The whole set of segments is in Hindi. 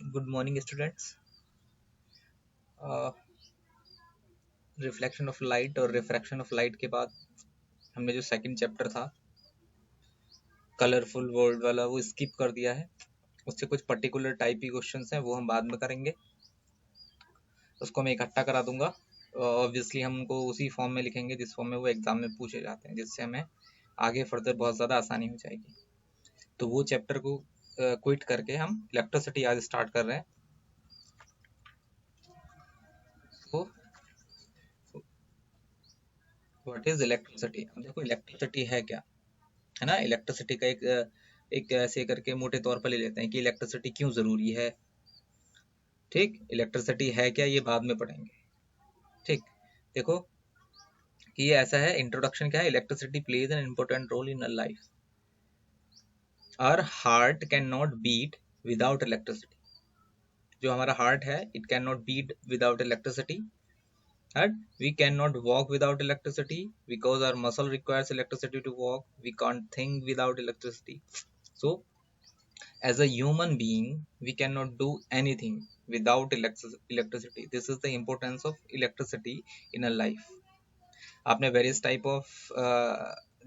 Good morning students. Reflection of light और रिफ्रैक्शन ऑफ लाइट के बाद हमने जो सेकंड चैप्टर था कलरफुल वर्ल्ड वाला वो स्किप कर दिया है। उससे कुछ पर्टिकुलर टाइप की क्वेश्चंस हैं वो हम बाद में करेंगे। उसको मैं इकट्ठा करा दूंगा। ऑब्वियसली हम उनको उसी फॉर्म में लिखेंगे जिस फॉर्म में वो एग्जाम में पूछे जाते हैं, जिससे हमें आगे फर्दर बहुत ज़्यादा आसानी हो जाएगी। तो वो चैप्टर को क्विट करके हम इलेक्ट्रिसिटी आज स्टार्ट कर रहे हैं। तो व्हाट इज इलेक्ट्रिसिटी? अब देखो इलेक्ट्रिसिटी है क्या, है ना। इलेक्ट्रिसिटी का एक ऐसे करके मोटे तौर पर ले लेते हैं कि इलेक्ट्रिसिटी क्यों जरूरी है। ठीक, इलेक्ट्रिसिटी है क्या ये बाद में पढ़ेंगे। ठीक, देखो कि ये ऐसा है। इंट्रोडक्शन क्या है? Electricity plays an important role in life. Our heart can not beat without electricity. जो हमारा हार्ट है it can not beat without electricity. And we cannot walk without electricity because our muscle requires electricity to walk. We can't think without electricity. So as a human being we cannot do anything without electricity. This is the importance of electricity in a life. आपने वेरियस टाइप ऑफ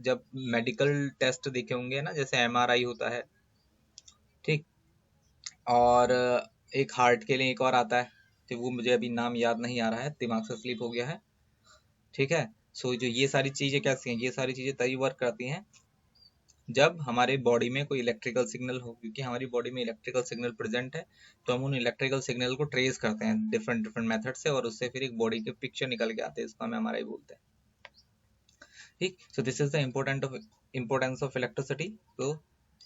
जब मेडिकल टेस्ट देखे होंगे ना, जैसे एमआरआई होता है, ठीक, और एक हार्ट के लिए एक और आता है, तो वो मुझे अभी नाम याद नहीं आ रहा है, दिमाग से स्लिप हो गया है। ठीक है। सो जो ये सारी चीजें कैसी हैं, ये सारी चीजें तभी वर्क करती हैं जब हमारे बॉडी में कोई इलेक्ट्रिकल सिग्नल हो, क्योंकि हमारी बॉडी में इलेक्ट्रिकल सिग्नल प्रेजेंट है। तो हम उन इलेक्ट्रिकल सिग्नल को ट्रेस करते हैं डिफरेंट डिफरेंट मेथड से, और उससे फिर एक बॉडी के पिक्चर निकल के आते हैं। इसको हम एमआरआई बोलते हैं। ठीक, so this is the importance of electricity. तो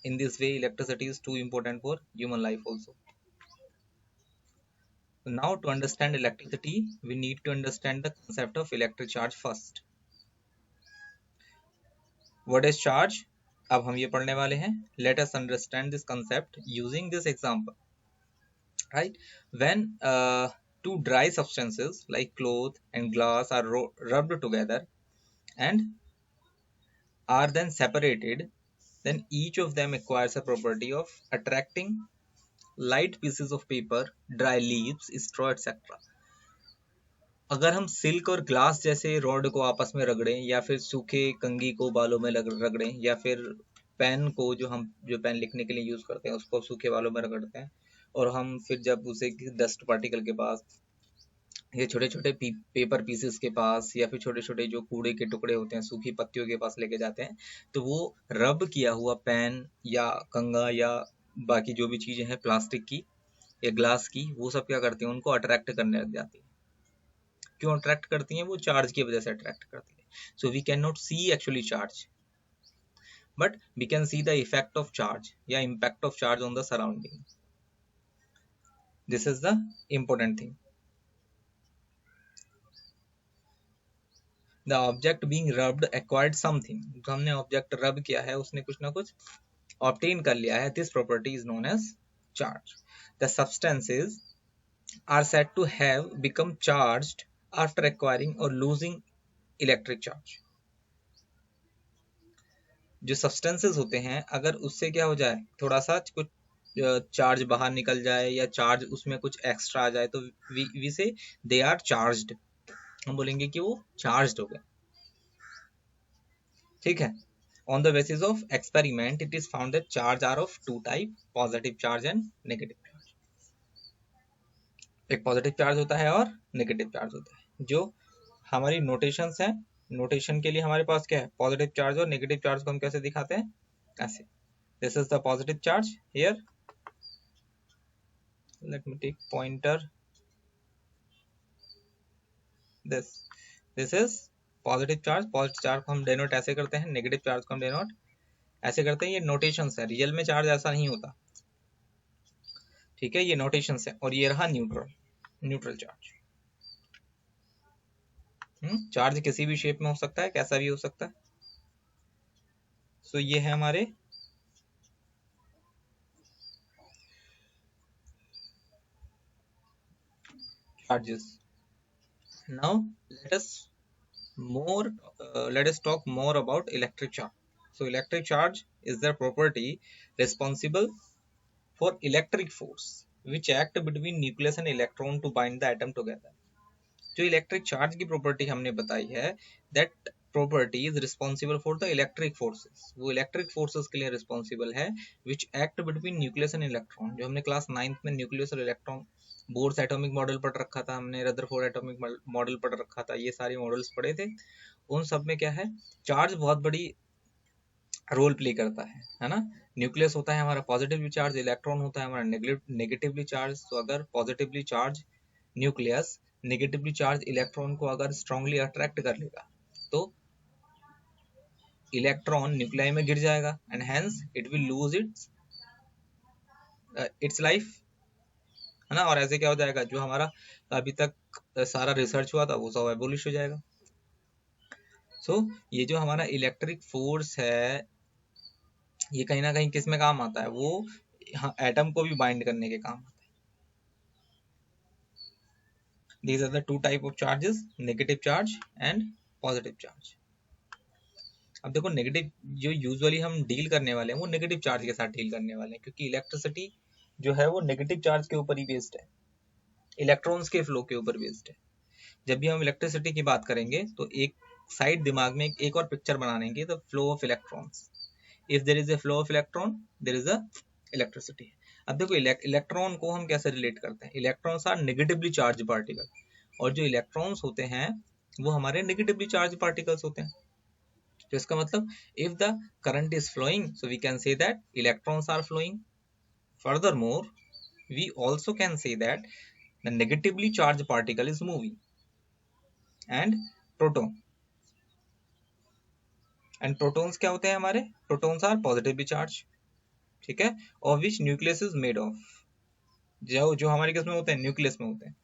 in this way electricity is too important for human life also. Now to understand electricity we need to understand the concept of electric charge first. What is charge? अब हम ये पढ़ने वाले हैं. Let us understand this concept using this example. Right? When two dry substances like cloth and glass are rubbed together and are then separated, then each of them acquires a property of attracting light pieces of paper, dry leaves, straw, etc. अगर हम सिल्क और ग्लास जैसे रॉड को आपस में रगड़ें, या फिर सूखे कंघी को बालों में रगड़ें, या फिर पेन को, जो पेन लिखने के लिए यूज करते हैं उसको सूखे बालों में रगड़ते हैं, और हम फिर जब उसे डस्ट पार्टिकल के पास या छोटे छोटे पेपर पीसेस के पास, या फिर छोटे छोटे जो कूड़े के टुकड़े होते हैं सूखी पत्तियों के पास लेके जाते हैं, तो वो रब किया हुआ पेन या कंघा या बाकी जो भी चीजें हैं प्लास्टिक की या ग्लास की, वो सब क्या करती हैं, उनको अट्रैक्ट करने लग जाती है। क्यों अट्रैक्ट करती हैं? वो चार्ज की वजह से अट्रैक्ट करती है. So we can not see actually charge, but we can see the effect of charge या impact of charge on the surrounding. This is the important thing. The object being rubbed acquired something. जो हमने ऑब्जेक्ट रब किया है उसने कुछ ना कुछ ऑब्टेन कर लिया है. This property is known as charge. The substances are said to have become charged after acquiring or losing electric charge. जो सब्सटेंसेस होते हैं अगर उससे क्या हो जाए, थोड़ा सा कुछ चार्ज बाहर निकल जाए या चार्ज उसमें कुछ एक्स्ट्रा आ जाए, तो वी से दे आर चार्ज्ड. हम बोलेंगे कि वो चार्ज्ड हो गए. ठीक है. On the basis of experiment it is found that charge are of two type, positive charge and negative charge. एक पॉजिटिव चार्ज होता है और नेगेटिव चार्ज होता है. जो हमारी नोटेशंस हैं, नोटेशन के लिए हमारे पास क्या है, पॉजिटिव चार्ज और नेगेटिव चार्ज को हम कैसे दिखाते हैं, ऐसे. This is the positive charge here. Let me take pointer. This is positive charge. Positive charge को हम डेनोट ऐसे करते हैं, नेगेटिव चार्ज को हम डेनोट ऐसे करते हैं. ये नोटेशंस है, रियल में चार्ज ऐसा नहीं होता. ठीक है, ये नोटेशंस है. और ये रहा न्यूट्रल चार्ज. चार्ज किसी भी शेप में हो सकता है, कैसा भी हो सकता है. सो ये है हमारे charges. Now let us talk more about electric charge. So electric charge is the property responsible for electric force. which act between nucleus and electron to bind the atom together. जो इलेक्ट्रिक चार्ज की प्रॉपर्टी हमने बताई है, that property is responsible for the electric forces, वो इलेक्ट्रिक फोर्सेस के लिए रिस्पॉन्सिबल है, which act between nucleus and electron. जो हमने क्लास 9th में न्यूक्लियस और इलेक्ट्रॉन, बोर्स एटॉमिक मॉडल पढ़ रखा था हमने, रदरफोर्ड एटॉमिक मॉडल पढ़ रखा था, ये सारे मॉडल्स पढ़े थे। उन सब में क्या है, चार्ज बहुत बड़ी रोल प्ले करता है ना। न्यूक्लियस होता है हमारा पॉजिटिवली चार्ज, इलेक्ट्रॉन होता है हमारा नेगेटिवली चार्ज। तो अगर positively charge nucleus negatively charge electron को अगर स्ट्रांगली अट्रैक्ट कर लेगा तो इलेक्ट्रॉन न्यूक्लियाई में गिर जाएगा and hence it will lose its life, है ना। और ऐसे क्या हो जाएगा, जो हमारा अभी तक सारा रिसर्च हुआ था वो सब एबोलिश हो जाएगा। सो ये जो हमारा इलेक्ट्रिक फोर्स है, ये कहीं ना कहीं किस में काम आता है, वो एटम को भी बाइंड करने के काम आता है। These are the two type of charges, negative charge and positive charge. अब देखो नेगेटिव जो यूजुअली हम डील करने वाले हैं वो नेगेटिव चार्ज के साथ डील करने वाले हैं, क्योंकि इलेक्ट्रिसिटी जो है वो नेगेटिव चार्ज के ऊपर ही बेस्ड है, इलेक्ट्रॉन्स के फ्लो के ऊपर बेस्ड है। जब भी हम इलेक्ट्रिसिटी की बात करेंगे तो एक साइड दिमाग में एक और पिक्चर बनाएंगे, the flow of electrons. If there is a flow of electron there is a electricity. अब देखो इलेक्ट्रॉन को हम कैसे रिलेट करते हैं, electrons are negatively charge particle, और जो इलेक्ट्रॉन्स होते हैं वो हमारे नेगेटिवली चार्ज पार्टिकल्स होते हैं। तो इसका मतलब if the current is flowing, so we can say that electrons are flowing. Furthermore, we also can say that the negatively charged particle is moving, and protons क्या होते हैं हमारे, protons are positively charged, ठीक है, of which nucleus is made of, जो हमारे किस में होते हैं, न्यूक्लियस में होते हैं,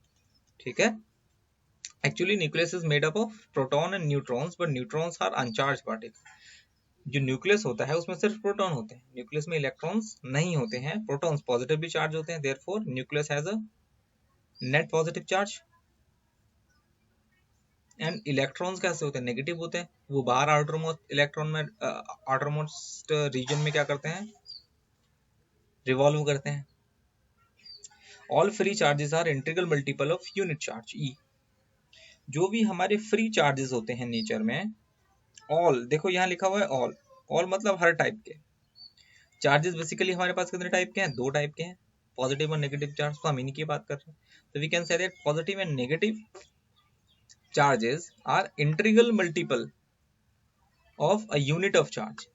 ठीक है। Actually nucleus is made up of proton and neutrons, but neutrons are uncharged particles. जो न्यूक्लियस होता है उसमें सिर्फ प्रोटॉन होते हैं, न्यूक्लियस में इलेक्ट्रॉन्स नहीं होते हैं, प्रोटॉन्स पॉजिटिवली चार्ज होते हैं, therefore nucleus has a net positive charge. And electrons कैसे होते हैं, नेगेटिव होते हैं, वो बाहर आउटरमोस्ट इलेक्ट्रॉन में आउटरमोस्ट रीजन में क्या करते हैं, रिवॉल्व करते हैं। All free charges are integral multiple of unit charge e. जो भी हमारे फ्री चार्जेस होते हैं नेचर में, ऑल, देखो यहाँ लिखा हुआ है ऑल, ऑल मतलब हर टाइप के चार्जेस। बेसिकली हमारे पास कितने टाइप के हैं, दो टाइप के हैं, पॉजिटिव और नेगेटिव चार्ज। तो हम इन्हीं की बात कर रहे हैं। तो we can say that positive and negative charges are integral multiple of a unit of charge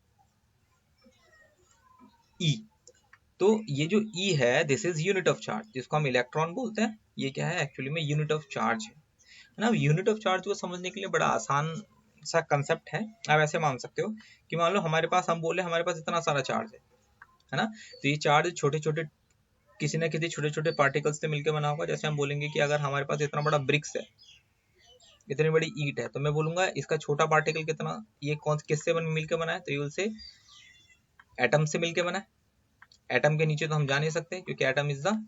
e. तो ये जो ई है this is unit of charge, जिसको हम इलेक्ट्रॉन बोलते हैं, ये क्या है, एक्चुअली में यूनिट ऑफ चार्ज है ना। यूनिट ऑफ चार्ज को समझने के लिए बड़ा आसान सा कंसेप्ट है। आप ऐसे मान सकते हो कि मान लो हमारे पास, हम बोले हमारे पास इतना सारा चार्ज है ना। तो ये चार्ज छोटे छोटे किसी ना किसी छोटे छोटे पार्टिकल्स से मिलकर बना होगा। जैसे हम बोलेंगे कि अगर हमारे पास इतना बड़ा ब्रिक्स है, इतनी बड़ी ईट है, तो मैं बोलूंगा इसका छोटा पार्टिकल कितना, ये कौन किससे मिलकर बना है, तो यू विल से एटम से मिलकर बना है। एटम के नीचे तो हम जा नहीं सकते, क्योंकि atom is the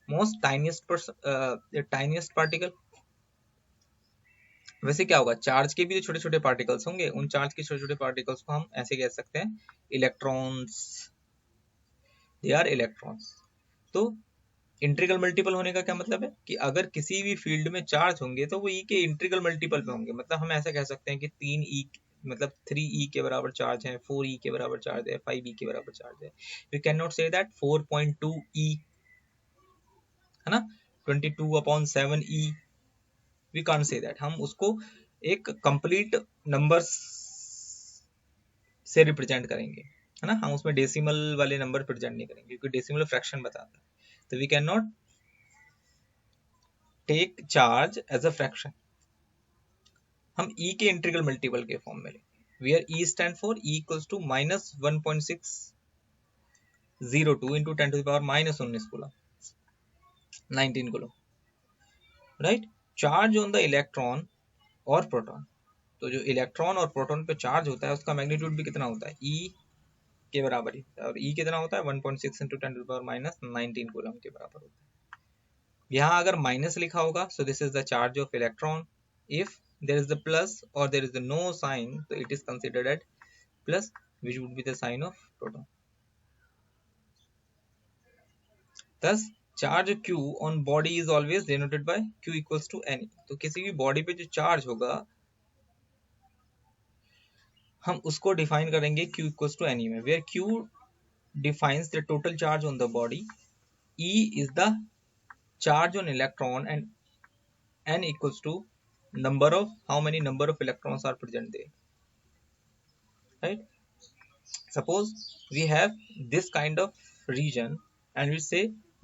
most tiniest particle. वैसे क्या होगा, चार्ज के भी छोटे छोटे पार्टिकल्स होंगे, उन चार्ज के छोटे छोटे पार्टिकल्स को हम ऐसे कह सकते हैं इलेक्ट्रॉन्स, दे आर इलेक्ट्रॉन्स। तो इंटीग्रल मल्टीपल होने का क्या मतलब है कि अगर किसी भी फील्ड में चार्ज होंगे तो वो ई के इंटीग्रल मल्टीपल पे होंगे। मतलब हम ऐसा कह सकते हैं कि 3 ई, मतलब 3 ई के बराबर चार्ज है, 4 ई के बराबर चार्ज है, 5 ई के बराबर चार्ज है। We can not say that 4.2 e, है ना, 22/7 e, we can't say that. हम उसको एक कंप्लीट नंबर्स से रिप्रेजेंट करेंगे, है ना। हम उसमें डेसिमल वाले नंबर प्रेजेंट नहीं करेंगे, क्योंकि डेसिमल फ्रैक्शन बताता है। तो we can not take charge as a fraction, हम e के इंटीग्रल मल्टीपल के फॉर्म में लेंगे। Where e stand for e equals to -1.602 into 10⁻⁻19 coulomb, 19 coulomb, right. Charge on the electron और प्रोटॉन, तो जो इलेक्ट्रॉन और प्रोटॉन पे चार्ज होता है उसका मैग्नीट्यूड भी कितना होता है, e के बराबर ही होता है। और e कितना होता है, 1.6 इंटू 10⁻⁻19 कूलम के बराबर होता है। यहाँ अगर माइनस लिखा होगा, so this is the charge of electron. If there is the plus or there is the no sign, so it is considered as plus, which would be the sign of proton. Thus charge Q on body is always denoted by Q equals to N। तो किसी भी बॉडी पे जो चार्ज होगा हम उसको डिफाइन करेंगे Q इक्वल्स टू N में, where Q defines the total charge on the body, E is the charge on electron, and N equals to number of how many number of electrons are present there, right? Suppose we have this kind of region and we say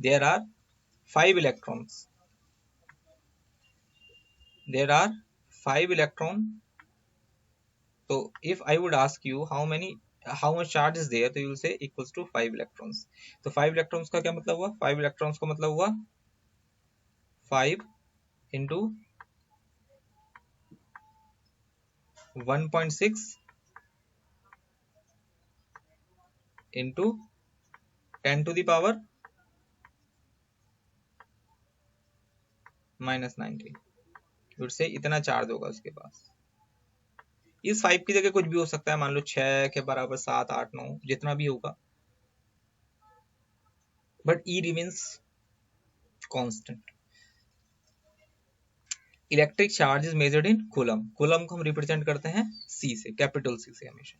there are 5 electrons. There are 5 electrons. So if I would ask you how much charge is there, तो you will say equals to 5 electrons. तो 5 electrons का क्या मतलब हुआ? 5 electrons का मतलब हुआ 5 into 1.6 into 10 to the power -19. would say इतना चार्ज होगा उसके पास। इस 5 की जगह कुछ भी हो सकता है, मान लो 6 के बराबर 7, 8, 9 जितना भी होगा, but E remains constant. Electric charge is measured in coulomb. Coulomb को हम रिप्रेजेंट करते हैं C से, कैपिटल C से हमेशा।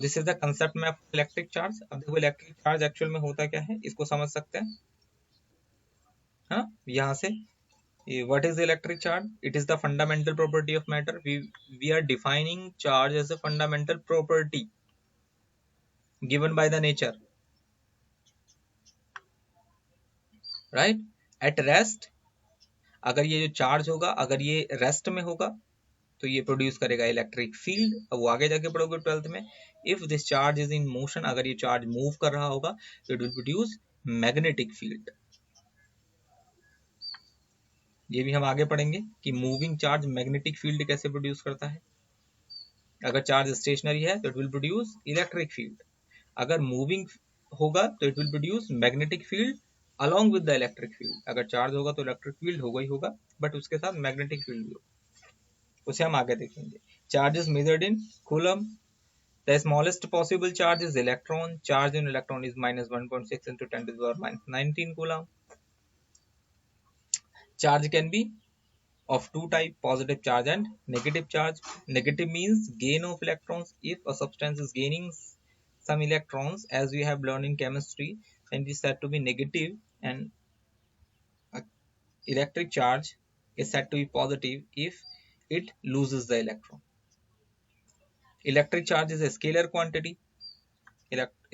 This is the concept map of electric charge. अब देखो इलेक्ट्रिक चार्ज एक्चुअल में होता क्या है, इसको समझ सकते हैं, हाँ, यहाँ से what is the electric charge? It is the fundamental property of matter. We are defining charge as a fundamental property given by the nature, right? At rest, अगर ये जो चार्ज होगा, अगर ये रेस्ट में होगा तो ये प्रोड्यूस करेगा इलेक्ट्रिक फील्ड। अब वो आगे जाके पढ़ोगे 12th में। If this charge is in motion, अगर ये चार्ज मूव कर रहा होगा तो it will produce magnetic field. ये भी हम आगे पढ़ेंगे कि मूविंग चार्ज मैग्नेटिक फील्ड कैसे प्रोड्यूस करता है। अगर चार्ज स्टेशनरी है तो it will produce electric field, अगर मूविंग होगा तो it will produce magnetic field along with the electric field. अगर चार्ज होगा तो इलेक्ट्रिक फील्ड होगा ही होगा, बट उसके साथ मैग्नेटिक फील्ड भी होगा, उसे हम आगे देखेंगे। Charge is measured in coulomb. The smallest possible charge is electron. Charge in electron is -1.6 into 10 to the power -19 coulomb. Charge can be of two types, positive charge and negative charge. Negative means gain of electrons. If a substance is gaining some electrons, as we have learned in chemistry, then it is said to be negative, and electric charge is said to be positive if it loses the electron. Electric charge is a scalar quantity.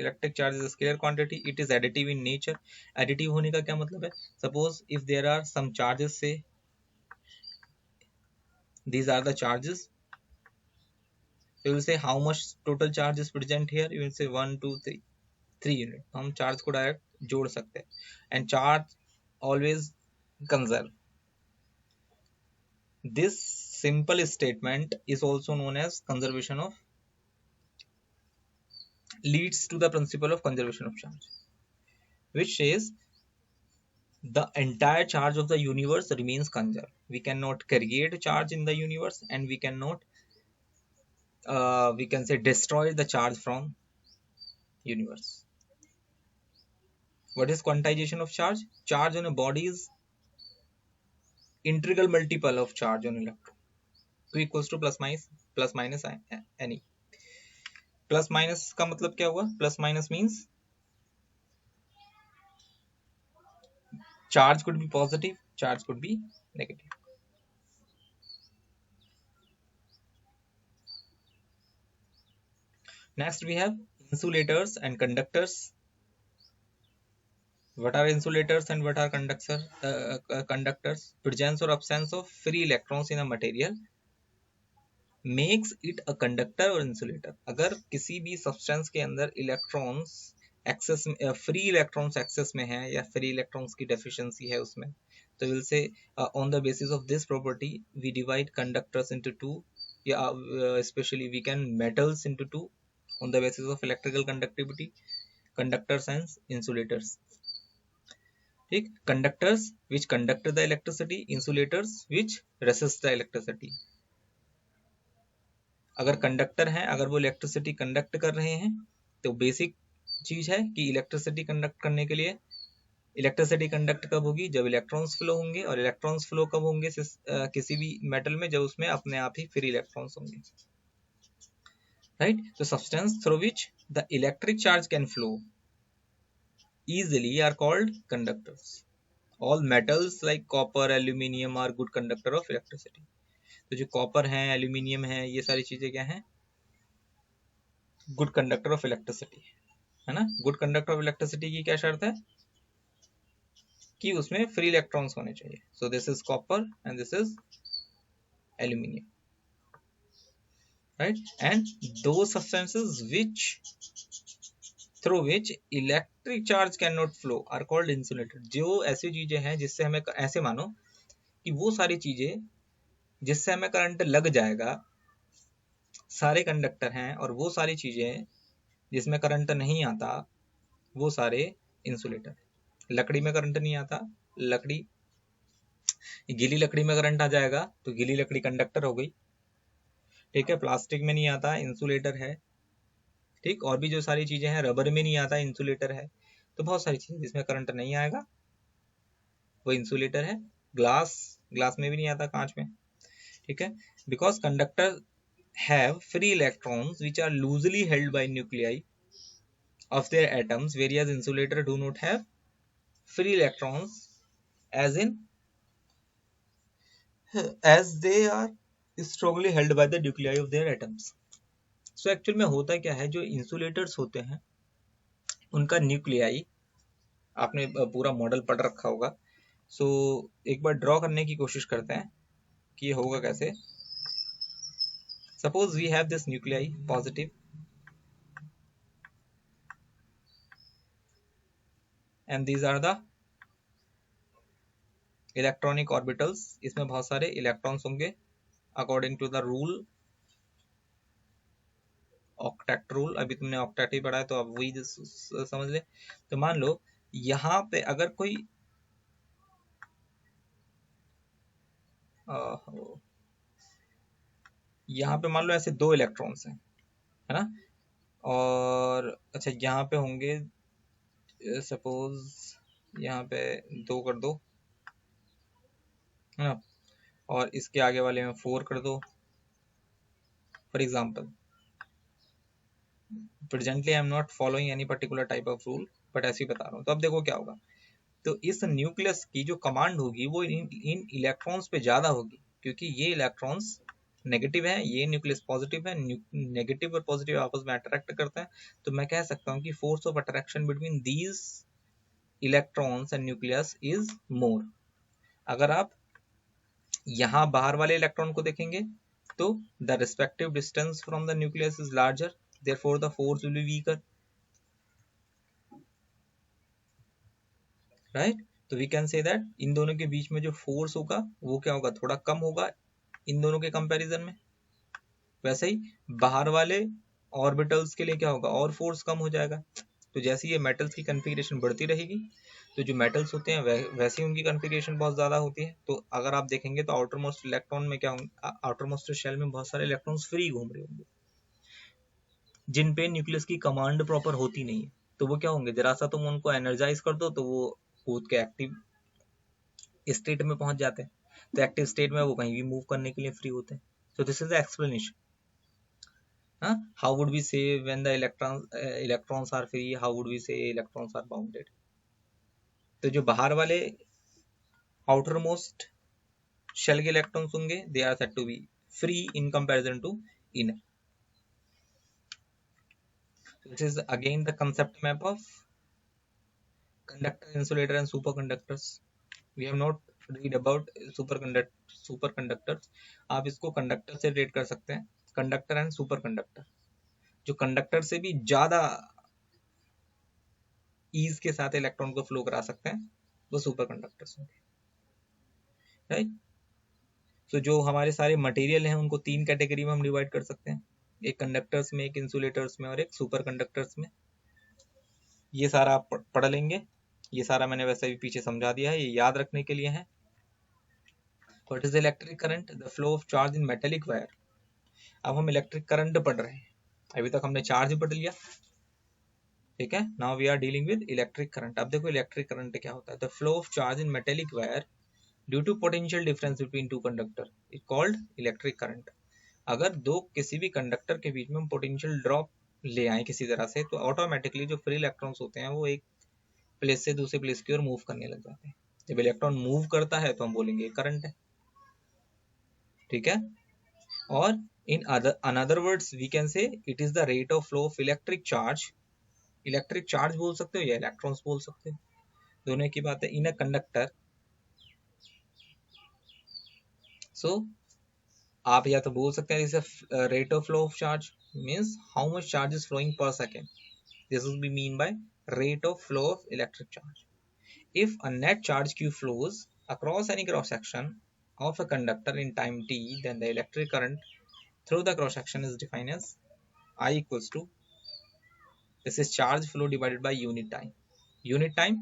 Electric charge is a scalar quantity. It is additive in nature. Additive होने का क्या मतलब है? Suppose if there are some charges, say these are the charges, you will say how much total charge is present here. You will say 1, 2, 3 unit. हम चार्ज को डायरेक्ट जोड़ सकते हैं, and charge always conserve. This simple statement is also known as conservation of, leads to the principle of conservation of charge, which says the entire charge of the universe remains conserved. We cannot create charge in the universe, and we cannot we can say destroy the charge from universe. What is quantization of charge? Charge on a body is integral multiple of charge on electron. Q equals to plus minus any. Plus minus का मतलब क्या हुआ? Plus minus means charge could be positive, charge could be negative. Next we have insulators and conductors. What are insulators and what are conductors? Presence or absence of free electrons in a material makes it a conductor or insulator. अगर किसी भी सब्सटेंस के अंदर इलेक्ट्रॉन्स एक्सेस में, फ्री इलेक्ट्रॉन्स एक्सेस में है या फ्री इलेक्ट्रॉन्स की डेफिशिएंसी है उसमें, तो will say on the basis of this property we divide conductors into two, या specially we can metals into two on the basis of electrical conductivity, conductors and insulators. ठीक, conductors which conduct the electricity, insulators which resist the electricity. अगर कंडक्टर हैं, अगर वो इलेक्ट्रिसिटी कंडक्ट कर रहे हैं तो बेसिक चीज है कि इलेक्ट्रिसिटी कंडक्ट करने के लिए, इलेक्ट्रिसिटी कंडक्ट कब होगी, जब इलेक्ट्रॉन्स फ्लो होंगे, और इलेक्ट्रॉन्स फ्लो कब होंगे किसी भी मेटल में, जब उसमें अपने आप ही फ्री इलेक्ट्रॉन्स होंगे, राइट। तो substance through which the electric charge can flow easily are called conductors. All metals like copper, aluminium are good conductor of electricity. तो जो कॉपर है, एल्यूमिनियम है, ये सारी चीजें क्या हैं, गुड कंडक्टर ऑफ इलेक्ट्रिसिटी, है ना। गुड कंडक्टर ऑफ इलेक्ट्रिसिटी की क्या शर्त है कि उसमें फ्री इलेक्ट्रॉन्स होने चाहिए। सो this is copper and this is aluminium, right. And दो substances which through which electric charge cannot flow are called insulator. जो ऐसी चीजें हैं जिससे हमें, ऐसे मानो कि वो सारी चीजें जिससे हमें करंट लग जाएगा, सारे कंडक्टर हैं, और वो सारी चीजें जिसमें करंट नहीं आता, वो सारे इंसुलेटर। लकड़ी में करंट नहीं आता, लकड़ी, गीली लकड़ी में करंट आ जाएगा तो गीली लकड़ी कंडक्टर हो गई, ठीक है। प्लास्टिक में नहीं आता, इंसुलेटर है, ठीक। और भी जो सारी चीजें हैं, रबर में नहीं आता, इंसुलेटर है। तो बहुत सारी चीजें जिसमें करंट नहीं आएगा वो इंसुलेटर है। ग्लास, ग्लास में भी नहीं आता, कांच में, ठीक है। Because conductor have free electrons which are loosely held by nuclei of their atoms, whereas insulator do not have free electrons as they are strongly held by the nuclei of their atoms. So actual में होता क्या है, जो इंसुलेटर्स होते हैं उनका न्यूक्लियाई, आपने पूरा मॉडल पढ़ रखा होगा। सो एक बार ड्रॉ करने की कोशिश करते हैं कि ये होगा कैसे। Suppose we have this nuclei positive and these are the electronic orbitals. इसमें बहुत सारे इलेक्ट्रॉन्स होंगे according to the rule, octet rule. अभी तुमने ऑक्टेट ही पढ़ा है तो अब वही समझ ले। तो मान लो यहाँ पे अगर कोई यहाँ पे मान लो ऐसे दो इलेक्ट्रॉन्स हैं, है ना। और अच्छा यहाँ पे होंगे, सपोज यहाँ पे दो कर दो, है ना, और इसके आगे वाले में 4 कर दो for example. Presently I am not following any particular type of rule, but ऐसे ही बता रहा हूँ। तो अब देखो क्या होगा, तो इस न्यूक्लियस की जो कमांड होगी वो इन इलेक्ट्रॉन्स पे ज्यादा होगी, क्योंकि ये इलेक्ट्रॉन्स नेगेटिव है, ये न्यूक्लियस पॉजिटिव है। नेगेटिव और पॉजिटिव आपस में अट्रैक्ट करते हैं, तो मैं कह सकता हूँ कि force of attraction between these electrons and nucleus is more. अगर आप यहाँ बाहर वाले इलेक्ट्रॉन को देखेंगे तो the respective distance from the nucleus is larger, therefore the force will be weaker, right. तो वी कैन से दैट इन दोनों के बीच में जो फोर्स होगा वो क्या होगा, थोड़ा कम होगा इन दोनों के कंपैरिजन में। वैसे ही बाहर वाले ऑर्बिटल्स के लिए क्या होगा, और फोर्स कम हो जाएगा। तो जैसे ये मेटल्स की कॉन्फ़िगरेशन बढ़ती रहेगी, तो जो मेटल्स होते हैं वैसे ही उनकी कॉन्फ़िगरेशन बहुत ज्यादा होती है। तो अगर आप देखेंगे तो आउटर मोस्ट इलेक्ट्रॉन में क्या होंगे, आउटर मोस्ट शेल में बहुत सारे इलेक्ट्रॉन्स फ्री घूम रहे होंगे, जिन पे न्यूक्लियस की कमांड प्रॉपर होती नहीं है। तो वो क्या होंगे, जरा सा तुम उनको एनर्जाइज कर दो तो वो कूद के एक्टिव स्टेट में पहुंच जाते हैं। तो एक्टिव स्टेट में वो कहीं भी मूव करने के लिए फ्री होते हैं। सो this is the explanation. How would we say when the electrons are free? How would we say electrons are bounded? तो जो बाहर वाले आउटर मोस्ट शेल के इलेक्ट्रॉन्स होंगे, they are said to be free in comparison to inner. This is again the concept map of conductor, insulator and superconductors. We have not read about superconductors. आप इसको कंडक्टर से रेट कर सकते हैं, कंडक्टर एंड सुपर कंडक्टर। जो कंडक्टर से भी ज्यादा ईज के साथ इलेक्ट्रॉन को फ्लो करा सकते हैं वो सुपर कंडक्टर्स होंगे, राइट। तो जो हमारे सारे मटेरियल हैं उनको 3 कैटेगरी में हम डिवाइड कर सकते हैं, एक कंडक्टर्स में, एक इंसुलेटर्स में और एक सुपर कंडक्टर्स में। ये सारा आप पढ़ लेंगे, ये सारा मैंने वैसे भी पीछे समझा दिया है, ये याद रखने के लिए है। What is electric current, the flow of charge in metallic wire. अब हम इलेक्ट्रिक करंट पढ़ रहे हैं, अभी तक हमने चार्ज पढ़ लिया, ठीक है, now we are dealing with electric current. अब देखो इलेक्ट्रिक करंट क्या होता है। The flow of charge in metallic wire due to potential difference between two conductor is called electric current. अगर दो किसी भी कंडक्टर के बीच में हम पोटेंशियल ड्रॉप ले आए किसी तरह से, तो ऑटोमेटिकली जो फ्री इलेक्ट्रॉन्स होते हैं वो एक प्लेस से दूसरे प्लेस की ओर मूव करने लग जाते हैं। जब इलेक्ट्रॉन मूव करता है तो हम बोलेंगे करंट है। ठीक है, और in another words we can say it is the rate of flow of electric charge. Electric charge बोल सकते हो या इलेक्ट्रॉन्स बोल सकते हो, दोनों की बात है, इन अ कंडक्टर। सो आप या तो बोल सकते हैं जैसे rate of flow of charge means how much charge is flowing per second, this will be mean by rate of flow of electric charge. If a net charge q flows across any cross section of a conductor in time t, then the electric current through the cross section is defined as I equals to, this is charge flow divided by unit time. Unit time,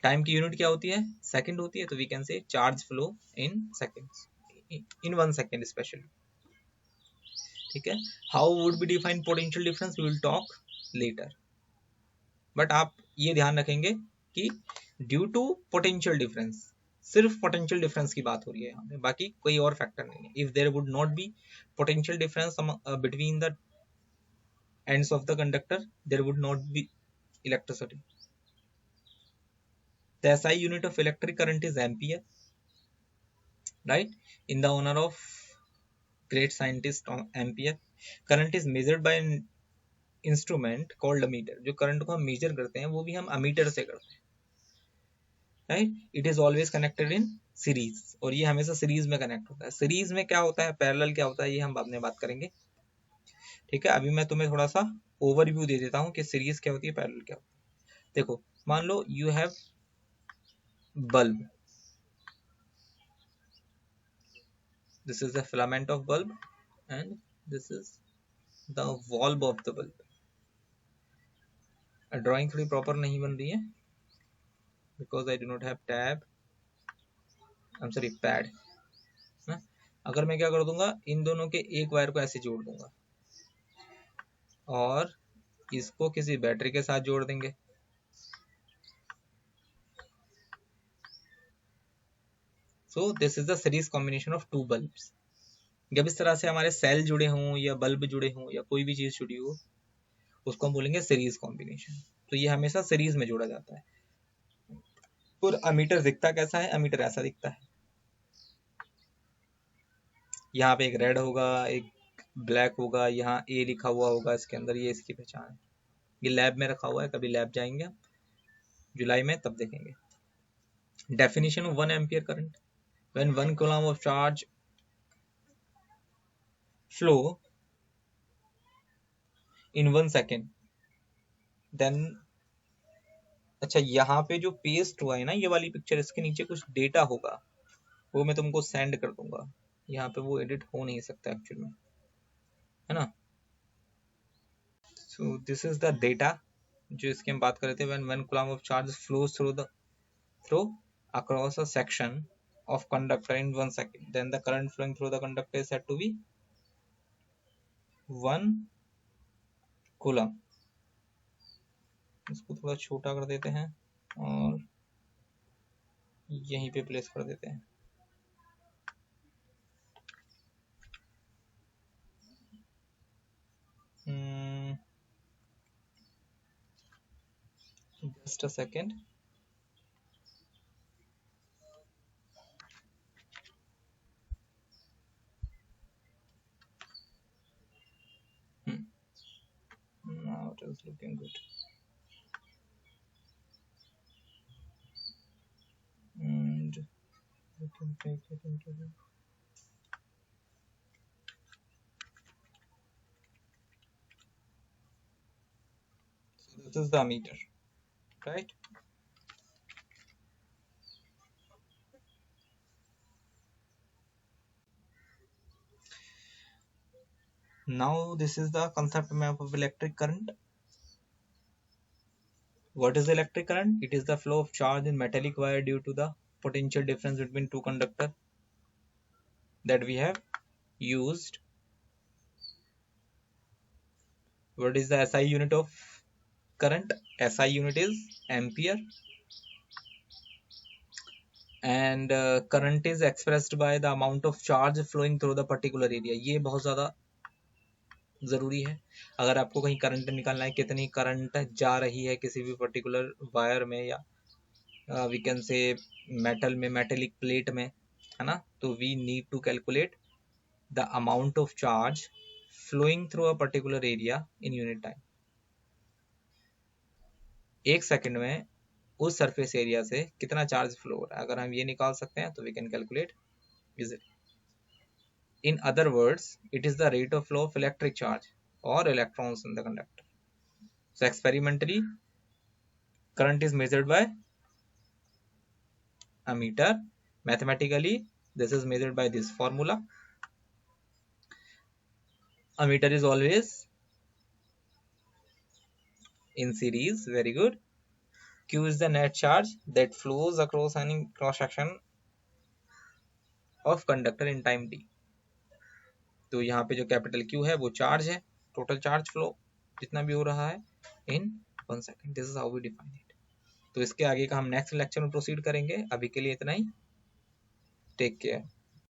time की यूनिट क्या होती है, सेकंड होती है, तो we can say charge flow in seconds, in 1 second specially. ठीक है, how would be define potential difference we will talk later, but आप ये ध्यान रखेंगे कि ड्यू टू पोटेंशियल डिफरेंस, सिर्फ पोटेंशियल डिफरेंस की बात हो रही है यहाँ पे, बाकी कोई और फैक्टर नहीं है। If there would not be potential difference between the ends of the conductor, there would not be electricity. The SI unit of electric current is ampere, right? In the honor of great scientist Ampere, current is measured by an instrument called ammeter. जो करंट को हम मेजर करते हैं वो भी हम अमीटर से करते हैं, right? It is always connected in series, और ये हमेशा सीरीज में कनेक्ट होता है। सीरीज में क्या होता है, पैरेलल क्या होता है, ये हम बाद में बात करेंगे। ठीक है, अभी मैं तुम्हें थोड़ा सा ओवरव्यू दे देता हूँ कि सीरीज क्या होती है, पैरेलल क्या होती है। देखो, मान लो you have bulb, this is the filament of bulb and this is the valve of the bulb. Drawing थोड़ी प्रॉपर नहीं बन रही है because I do not have tab, I am sorry pad. अगर मैं क्या कर दूंगा, इन दोनों के एक वायर को ऐसे जोड़ दूंगा और इसको किसी बैटरी के साथ जोड़ देंगे, so this is the series combination of two bulbs. जब इस तरह से हमारे सेल जुड़े हों या बल्ब जुड़े हों या कोई भी चीज जुड़ी हो, उसको हम बोलेंगे सीरीज कॉम्बिनेशन। तो ये हमेशा सीरीज में जोड़ा जाता है। और अमीटर दिखता कैसा है, अमीटर ऐसा दिखता है, यहाँ पे एक रेड होगा, एक ब्लैक होगा, यहाँ ए लिखा हुआ होगा इसके अंदर, ये इसकी पहचान है। ये लैब में रखा हुआ है, कभी लैब जाएंगे जुलाई में तब देखेंगे। Definition of 1 ampere current, when 1 coulomb of charge flow in 1 second then, अच्छा यहाँ पे जो पेस्ट हुआ है ना ये वाली पिक्चर, इसके नीचे कुछ डेटा होगा, वो मैं तुमको सेंड कर दूंगा। यहाँ पे वो एडिट हो नहीं सकता एक्चुअल में, है ना। सो दिस इज द डेटा जो इसकी हम बात कर रहे थे। When 1 coulomb of charge flows through across a section of conductor in 1 second, then the current flowing through the conductor is said to be 1 coulomb। इसको थोड़ा छोटा कर देते हैं और यहीं पे प्लेस कर देते हैं। Just a second, now it is looking good and we can take it into the so this is the meter, right? Now this is the concept map of electric current. What is electric current? It is the flow of charge in metallic wire due to the potential difference between two conductors that we have used. What is the SI unit of current, SI unit is ampere, and current is expressed by the amount of charge flowing through the particular area. ये बहुत ज़्यादा ज़रूरी है। अगर आपको कहीं करंट निकालना है, कितनी करंट जा रही है किसी भी पर्टिकुलर वायर में, या वी कैन से मेटल में, मेटेलिक प्लेट में, है ना, तो we need to calculate the amount of charge flowing through a particular area in unit time. एक सेकंड में उस सरफेस एरिया से कितना चार्ज फ्लो हो रहा है, अगर हम ये निकाल सकते हैं तो we can calculate is it. In other words, it is the rate of flow of electric charge और electrons in the conductor. So experimentally current is measured by a meter. Mathematically, this is measured by this formula. A meter is always in series. Very good. Q is the net charge that flows across any cross section of conductor in time t. तो यहाँ पे जो कैपिटल Q है वो चार्ज है, टोटल चार्ज फ्लो जितना भी हो रहा है in 1 second. This is how we define it. तो इसके आगे का हम नेक्स्ट लेक्चर में प्रोसीड करेंगे। अभी के लिए इतना ही। Take care.